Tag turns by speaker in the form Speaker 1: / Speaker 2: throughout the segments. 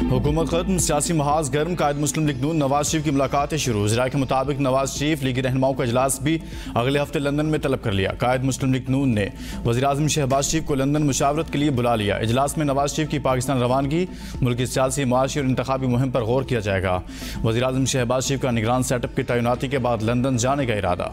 Speaker 1: हुकूमत खत्म, सियासी महाज गर्म, कायद मुस्लिम लीग नून नवाज शरीफ की मुलाकातें शुरू। वज़ीरा के मुताबिक नवाज शरीफ लीगी रहनुमाओं का इजलास भी अगले हफ्ते लंदन में तलब कर लिया। कायद मुस्लिम लीग नून ने वज़ीर-ए-आज़म शहबाज शरीफ को लंदन मुशावरत के लिए बुला लिया। इजलास में नवाज शरीफ की पाकिस्तान रवानगी, मुल्क की सियासी, मुआशी और इंतखाबी मुहिम पर गौर किया जाएगा। वज़ीर-ए-आज़म शहबाज शरीफ का निगरान सेटअप की तैनाती के बाद लंदन जाने का इरादा।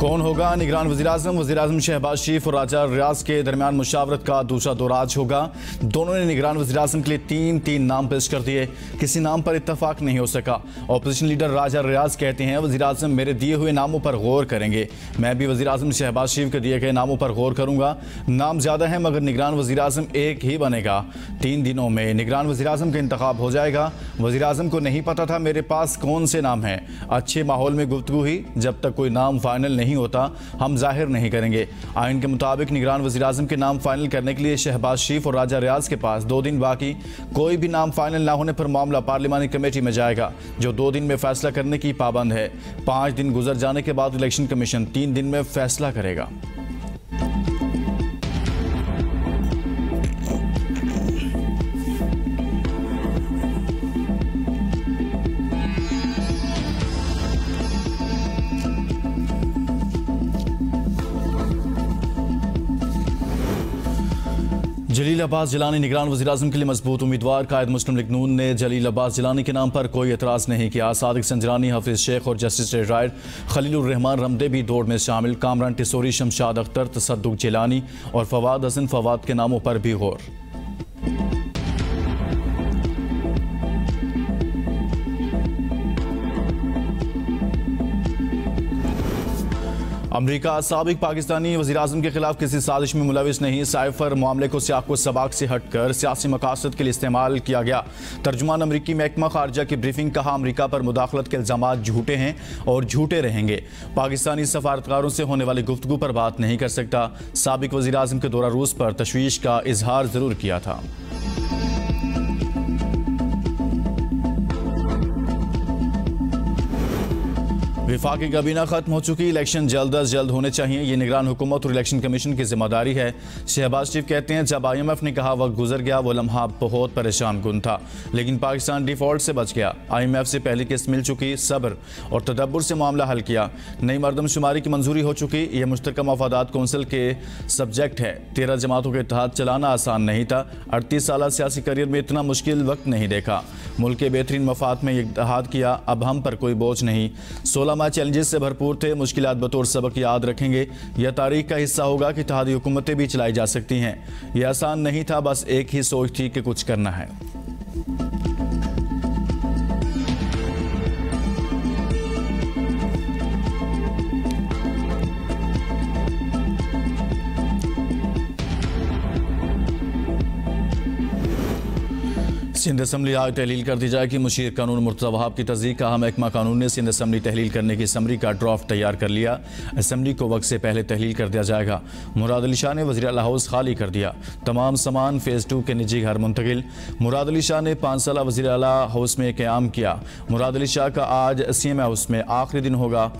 Speaker 1: कौन होगा निगरान वज़ीर-ए-आज़म? वज़ीर-ए-आज़म शहबाज शरीफ और राजा रियाज के दरमियान मुशावरत का दूसरा दौर आज होगा। दोनों ने निगरान वज़ीर-ए-आज़म के लिए तीन नाम पेश कर दिए। किसी नाम पर इत्तफाक नहीं हो सका। अपोजिशन लीडर राजा रियाज कहते हैं वज़ीर-ए-आज़म मेरे दिए हुए नामों पर गौर करेंगे। मैं भी वज़ीर-ए-आज़म शहबाज शरीफ के दिए गए नामों पर गौर करूंगा। नाम ज़्यादा है मगर निगरान वज़ीर-ए-आज़म एक ही बनेगा। 3 दिनों में निगरान वज़ीर-ए-आज़म का इंतखाब हो जाएगा। वज़ीर-ए-आज़म को नहीं पता था मेरे पास कौन से नाम हैं। अच्छे माहौल में गुफ्तगू हुई। जब तक कोई नाम फाइनल नहीं होता हम जाहिर नहीं करेंगे। आइन के मुताबिक निगरान वज़ीर-ए-आज़म के नाम फाइनल करने के लिए शहबाज शरीफ और राजा रियाज के पास 2 दिन बाकी। कोई भी नाम फाइनल ना होने पर मामला पार्लिमानी कमेटी में जाएगा जो 2 दिन में फैसला करने की पाबंद है। 5 दिन गुजर जाने के बाद इलेक्शन कमीशन 3 दिन में फैसला करेगा। जलील अब्बास जिलानी निगरान वज़ीर-ए-आज़म के लिए मजबूत उम्मीदवार। कायद मुस्लिम लीग नून ने जलील अब्बास जिलानी के नाम पर कोई एतराज़ नहीं किया। सादिक संजरानी, हफीज़ शेख और जस्टिस रिटायर्ड खलीलुर रहमान रमदे भी दौड़ में शामिल। कामरान टिसोरी, शमशाद अख्तर, तसद्दुक जिलानी और फवाद हसन फवाद के नामों पर भी गौर। अमरीका साबिक पाकिस्तानी वज़ीर-ए-आज़म के खिलाफ किसी साजिश में मुलविस नहीं। साइफर मामले को सियाको सबाक से हटकर सियासी मकासद के लिए इस्तेमाल किया गया। तर्जुमान अमरीकी महकमा खारजा की ब्रीफिंग, कहा अमरीका पर मुदाखलत के इल्ज़ामात झूठे हैं और झूठे रहेंगे। पाकिस्तानी सफारतकारों से होने वाली गुफ्तगू पर बात नहीं कर सकता। साबिक वज़ीर-ए-आज़म के दौरा रूस पर तशवीश का इजहार ज़रूर किया था। विफाकी काबीना खत्म हो चुकी। इलेक्शन जल्द अज जल्द होने चाहिए। ये निगरान हुकूमत और इलेक्शन कमीशन की जिम्मेदारी है। शहबाज शरीफ कहते हैं जब IMF ने कहा वक्त गुजर गया वो लम्हा बहुत परेशान कुन था, लेकिन पाकिस्तान डिफॉल्ट से बच गया। IMF से पहली किस्त मिल चुकी। सब्र और तदब्बुर से मामला हल किया। नई मरदमशुमारी की मंजूरी हो चुकी। यह मुश्तरका मफादात कौंसिल के सब्जेक्ट है। 13 जमातों के इत्तेहाद चलाना आसान नहीं था। 38 साल सियासी करियर में इतना मुश्किल वक्त नहीं देखा। मुल्क के बेहतरीन मफाद में इत्तेहाद किया। अब हम पर कोई बोझ नहीं। 16 माह चैलेंजेस से भरपूर थे। मुश्किलात बतौर सबक याद रखेंगे। यह तारीख का हिस्सा होगा कि इत्तेहादी हुकूमतें भी चलाई जा सकती हैं। यह आसान नहीं था, बस एक ही सोच थी कि कुछ करना है। सिंध असम्बली आज तहलील कर दी जाएगी। मुशीर कानून मुर्तज़ा वहाब की तस्दीक, कहा महकमा कानून ने सिंध असम्बली तहलील करने की समरी का ड्राफ्ट तैयार कर लिया। असम्बली को वक्त से पहले तहलील कर दिया जाएगा। मुराद अली शाह ने वज़ीर आला हाउस खाली कर दिया। तमाम सामान फ़ेज़ 2 के निजी घर मुंतकिल। मुराद अली शाह ने 5 साल वज़ीर आला हाउस में क़याम किया। मुराद अली शाह का आज CM हाउस में आखिरी दिन होगा।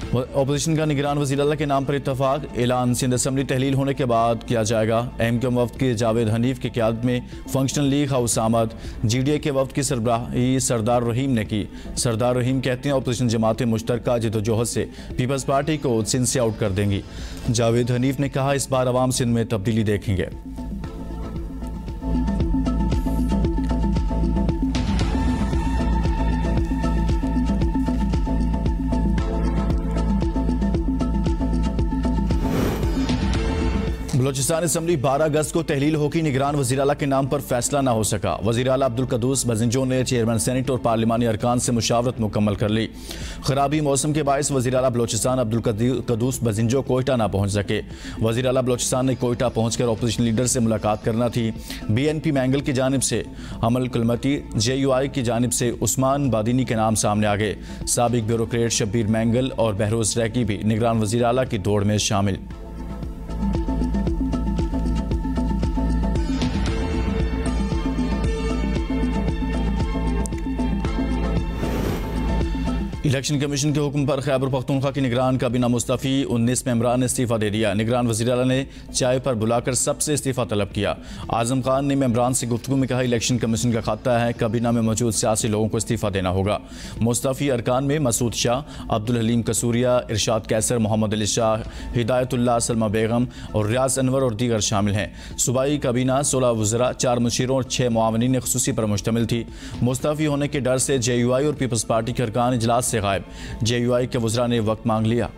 Speaker 1: अपोजिशन का निगरान वज़ीर आला के नाम पर इत्तफाक। ऐलान सिंध असम्बली तहलील होने के बाद किया जाएगा। MKM वफ़द के जावेद हनीफ की क़यादत में फंक्शनल लीग हाउस आमद। GDA के वफ़द की सरबराही सरदार रहीम ने की। सरदार रहीम कहते हैं अपोजिशन जमातें मुश्तरका जिद्दोजहद से पीपल्स पार्टी को सिंध से आउट कर देंगी। जावेद हनीफ ने कहा इस बार अवाम सिंध में तब्दीली देखेंगे। बलोचिस्तान असम्बली 12 अगस्त को तहलील होगी। निगरान वज़ीर आला के नाम पर फैसला ना हो सका। वज़ीर आला अब्दुल कदूस बजिंजो ने चेयरमैन सेनेट और पार्लिमानी अरकान से मुशावरत मुकम्मल कर ली। खराबी मौसम के बायस वज़ीर आला बलोचिस्तान अब्दुल कदूस बजिंजो कोयटा ना पहुँच सके। वज़ीर आला बलोचिस्तान ने कोयटा पहुँचकर अपोजिशन लीडर से मुलाकात करना थी। BNP मैंगल की जानिब से अमल कुलमती, JUI की जानिब से उस्मान बादीनी के नाम सामने आ गए। साबिक ब्यूरोक्रेट शब्बीर मैंगल और बहरोज़ रैकी भी निगरान वज़ीर आला की दौड़ में शामिल। इलेक्शन कमीशन के हुक्म पर खैबर पख्तूनख्वा की निगरान काबीना मुस्तफ़ी 19 मेंबरान ने इस्तीफ़ा दे दिया। निगरान वज़ीर आला ने चाय पर बुलाकर सबसे इस्तीफ़ा तलब किया। आज़म खान ने मेंबरान से गुफ्तगू में कहा, इलेक्शन कमीशन का खाता है, काबीना में मौजूद सियासी लोगों को इस्तीफ़ा देना होगा। मुस्तफ़ी अरकान में मसूद शाह, अब्दुल हलीम कसूरिया, इरशाद कैसर, मोहम्मद अली शाह, हिदायतुल्लाह, सलमा बेगम और रियाज अनवर और दीगर शामिल हैं। सूबाई काबीना 16 वज़रा, 4 मुशीरों और 6 मुआवनीन ख़ुसूसी पर मुश्तमिल थी। मुस्तफ़ी होने के डर से JUI और पीपल्स पार्टी के अरकान इजलास से गायब। JUI के वज़रा ने वक्त मांग लिया।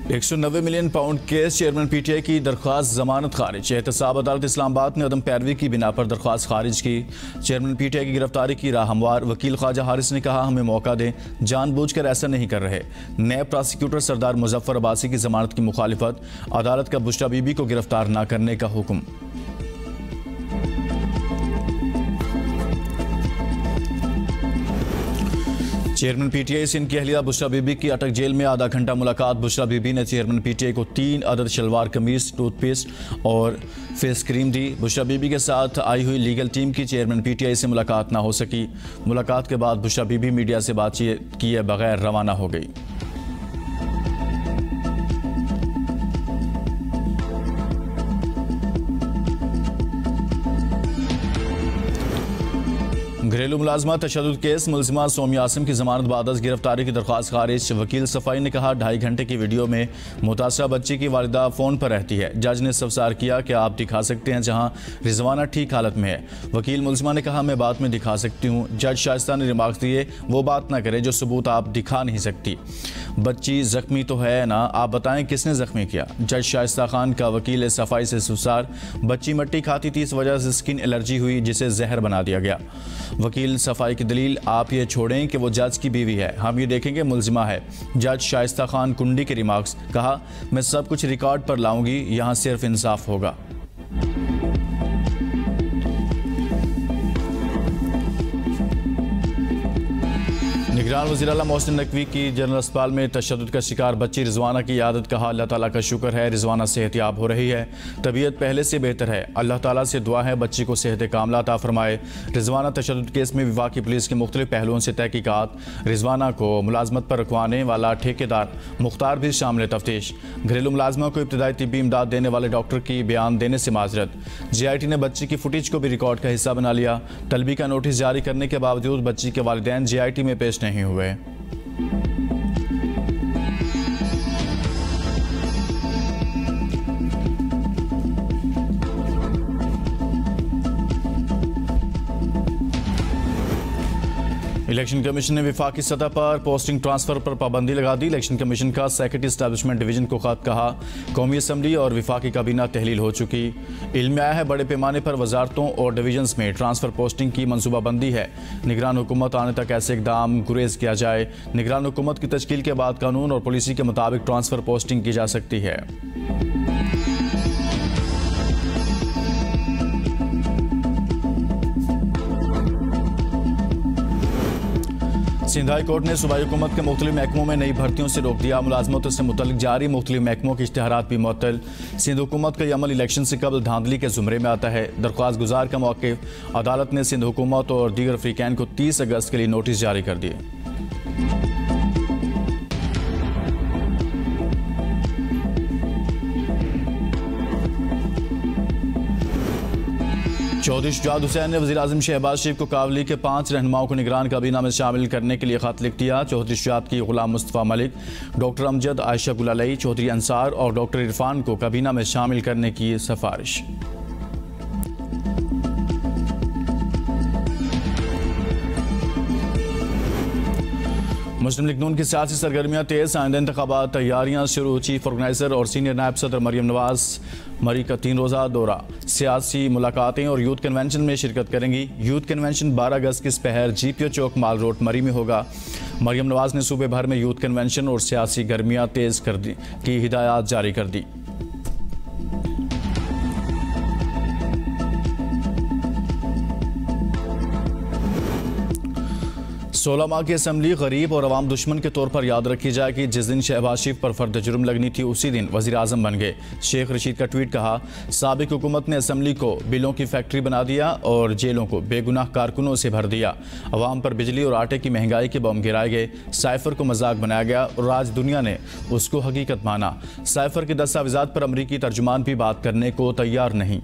Speaker 1: £190 मिलियन केस, चेयरमैन PTI की दरख्वास्त जमानत खारिज। एहतसाब अदालत इस्लामाबाद ने अदम पैरवी की बिना पर दरख्वास्त खारिज की। चेयरमैन PTI की गिरफ्तारी की राह हमवार। वकील ख्वाजा हारिस ने कहा, हमें मौका दें, जानबूझकर ऐसा नहीं कर रहे। नए प्रोसिक्यूटर सरदार मुजफ्फर अब्बासी की जमानत की मुखालिफत। अदालत का बुशरा बीबी को गिरफ्तार न करने का हुक्म। चेयरमैन PTI से इनकी अहलिया बुशरा बीबी की अटक जेल में आधा घंटा मुलाकात। बुशरा बीबी ने चेयरमैन PTI को 3 अदद शलवार कमीज, टूथपेस्ट और फेस क्रीम दी। बुशरा बीबी के साथ आई हुई लीगल टीम की चेयरमैन PTI से मुलाकात ना हो सकी। मुलाकात के बाद बुशरा बीबी मीडिया से बातचीत किए बगैर रवाना हो गई। घरेलू मुलाजमा तशद्दुद केस, मुलजिमा सोमिया आसिम की जमानत बाद गिरफ्तारी की दरख्वास्त खारिज। वकील सफाई ने कहा, 2.5 घंटे की वीडियो में मुतासरा बच्ची की वालिदा फ़ोन पर रहती है। जज ने इस्तफसार किया कि आप दिखा सकते हैं जहां रिजवाना ठीक हालत में है। वकील मुलजिमा ने कहा, मैं बाद में दिखा सकती हूँ। जज शाइस्ता ने रिमार्क्स दिए, वो बात ना करें जो सबूत आप दिखा नहीं सकती। बच्ची जख्मी तो है ना, आप बताएं किसने जख्मी किया। जज शाइस्ता खान का वकील सफाई से इस्तफसार, बच्ची मट्टी खाती थी, इस वजह से स्किन एलर्जी हुई जिसे जहर बना दिया गया। वकील सफाई की दलील, आप ये छोड़ें कि वो जज की बीवी है, हम ये देखेंगे मुलजिमा है। जज शाइस्ता खान कुंडी के रिमार्क्स, कहा, मैं सब कुछ रिकॉर्ड पर लाऊंगी, यहाँ सिर्फ इंसाफ होगा। निगरान वज़ीर आला मोहसिन नकवी की जनरल अस्पताल में तशद्दुद का शिकार बच्ची रिजवाना की यादत। कहा, अल्लाह ताला का शुक्र है रिजवाना सेहतियाब हो रही है, तबीयत पहले से बेहतर है। अल्लाह ताला से दुआ है बच्ची को सेहत कामला अता फरमाए। रिजवाना तशद्दुद केस में विफाकी पुलिस के मुख्तलिफ पहलुओं से तहकीकात। रिजवाना को मुलाजमत पर रखवाने वाला ठेकेदार मुख्तार भी शामिल तफ्तीश। घरेलू मुलाजमा को इब्तदाई तिब्बी इमदाद देने वाले डॉक्टर की बयान देने से माजरत। JIT ने बच्ची की फुटेज को भी रिकॉर्ड का हिस्सा बना लिया। तलबी का नोटिस जारी करने के बावजूद बच्ची के वालिदैन JIT में पेश नहीं हुए। इलेक्शन कमीशन ने विफाकी सतह पर पोस्टिंग ट्रांसफर पर पाबंदी लगा दी। इलेक्शन कमीशन का सेक्रेटरी एस्टैब्लिशमेंट डिवीजन को खत, कहा, कौमी असम्बली और विफाकी काबीना तहलील हो चुकी। इल्म में आया है बड़े पैमाने पर वजारतों और डिवीजन्स में ट्रांसफर पोस्टिंग की मनसूबाबंदी है। निगरान हुकूमत आने तक ऐसे इकदाम गुरेज किया जाए। निगरान हुकूमत की तश्कील के बाद कानून और पॉलिसी के मुताबिक ट्रांसफर पोस्टिंग की जा सकती है। सिंध हाई कोर्ट ने सूबाई हुकूमत के मुख्तलिफ महकमों में नई भर्तियों से रोक दिया। मुलाजमतों से मुतल्लिक जारी मुख्तलिफ महकमों के इश्तिहारात भी मुअत्तल। सिंध हुकूमत का यह अमल इलेक्शन से कबल धांधली के जुमरे में आता है। दरख्वास्त गुजार का मौक़िफ़, अदालत ने सिंध हुकूमत और दीगर अफ्रीकैन को 30 अगस्त के लिए नोटिस जारी कर दिए। चौधरी शुजात हुसैन ने वज़ीर-ए-आज़म शहबाज शरीफ को काबली के 5 रहनुमाओं को निगरान काबीना में शामिल करने के लिए खत लिख दिया। चौधरी शुजात की गुलाम मुस्तफ़ा मलिक, डॉक्टर अमजद, आयशा गुलालई, चौधरी अंसार और डॉक्टर इरफान को काबीना में शामिल करने की सिफारिश। मुस्लिम लीग नून की सियासी सरगर्मियाँ तेज़, आइंदा इंतखाबात तैयारियाँ शुरू। चीफ ऑर्गेनाइजर और सीनियर नायब सदर मरियम नवाज मरी का 3 रोज़ा दौरा, सियासी मुलाकातें और यूथ कन्वेंशन में शिरकत करेंगी। यूथ कन्वेंशन 12 अगस्त की पहर GPO चौक माल रोड मरी में होगा। मरियम नवाज ने सूबे भर में यूथ कन्वेंशन और सियासी गर्मियाँ तेज़ कर दी की हिदायत जारी कर दी। 16 माह की असम्बली गरीब और अवाम दुश्मन के तौर पर याद रखी जाएगी। जिस दिन शहबाज शरीफ पर फर्द जुर्म लगनी थी उसी दिन वज़ीर आज़म बन गए। शेख रशीद का ट्वीट कहा, साबिक हुकूमत ने असम्बली को बिलों की फैक्ट्री बना दिया और जेलों को बेगुनाह कारकुनों से भर दिया। अवाम पर बिजली और आटे की महंगाई के बम गिराए गए। साइफर को मजाक बनाया गया और आज दुनिया ने उसको हकीकत माना। साइफर के दस्तावेजात पर अमरीकी तर्जुमान भी बात करने को तैयार नहीं।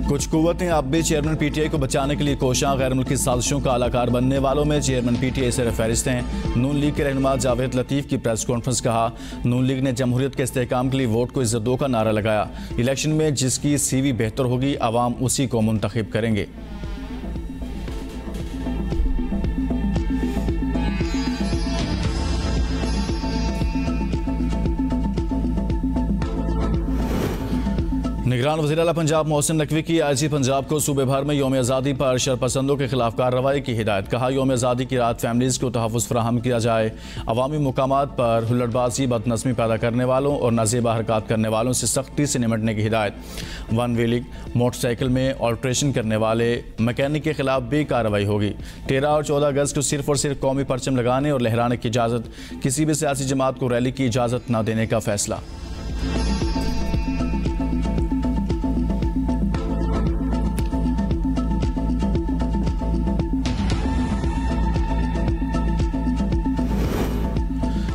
Speaker 1: कुछ कुव्वतें अब भी चेयरमैन पीटीआई को बचाने के लिए कोशां। गैर मुल्की साजिशों का आलाकार बनने वालों में चेयरमैन पीटीआई से फहरिस्त हैं। नून लीग के रहनुमा जावेद लतीफ़ की प्रेस कॉन्फ्रेंस। कहा, नून लीग ने जमहूरियत के इस्तेहकाम के लिए वोट को इज्जत दो का नारा लगाया। इलेक्शन में जिसकी सीवी बेहतर होगी अवाम उसी को मुंतखब करेंगे। निगरान वज़ीर आला पंजाब मोहसिन नकवी की आईजी पंजाब को सूबे भर में यौम आज़ादी पर शरपसंदों के खिलाफ कार्रवाई की हिदायत। कहा, यौम आज़ादी की रात फैमिलीज़ को तहफ़्फ़ुज़ फराहम किया जाए। अवामी मुकामात पर हुल्लड़बाजी, बदनज़मी पैदा करने वालों और नाज़ेबा हरकत करने वालों से सख्ती से निमटने की हिदायत। वन व्हीलिंग मोटरसाइकिल में ऑल्ट्रेशन करने वाले मैकेनिक के खिलाफ भी कार्रवाई होगी। 13 और 14 अगस्त को सिर्फ और सिर्फ कौमी परचम लगाने और लहराने की इजाज़त। किसी भी सियासी जमात को रैली की इजाज़त न देने का फैसला।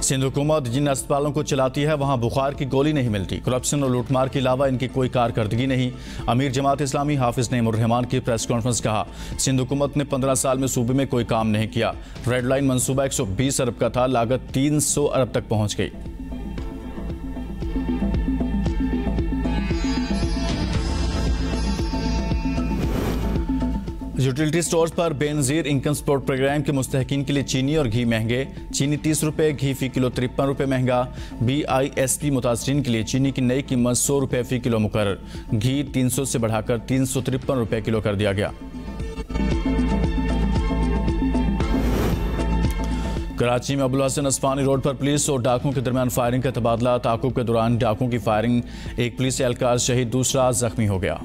Speaker 1: सिंध हुकूमत जिन अस्पतालों को चलाती है वहाँ बुखार की गोली नहीं मिलती। करप्शन और लूटमार के अलावा इनकी कोई कारकर्दगी नहीं। अमीर जमात इस्लामी हाफिज नईमुर्रहमान की प्रेस कॉन्फ्रेंस। कहा, सिंध हुकूमत ने 15 साल में सूबे में कोई काम नहीं किया। रेड लाइन मनसूबा 120 अरब का था, लागत 300 अरब तक पहुँच गई। यूटिलिटी स्टोर्स पर बेनज़ीर इनकम सपोर्ट प्रोग्राम के मुस्तहकीन के लिए चीनी और घी महंगे। चीनी 30 रुपये, घी फ़ी किलो 53 रुपये महंगा। BISP मुतासरीन के लिए चीनी की नई कीमत 100 रुपये फ़ी किलो मुकर्रर। घी 300 से बढ़ाकर 353 रुपये किलो कर दिया गया। कराची में अबुल हसन अस्फानी रोड पर पुलिस और डाकुओं के दरमियान फायरिंग का तबादला। ताक़ुब के दौरान डाकुओं की फायरिंग, एक पुलिस एहलकार शहीद, दूसरा जख्मी हो गया।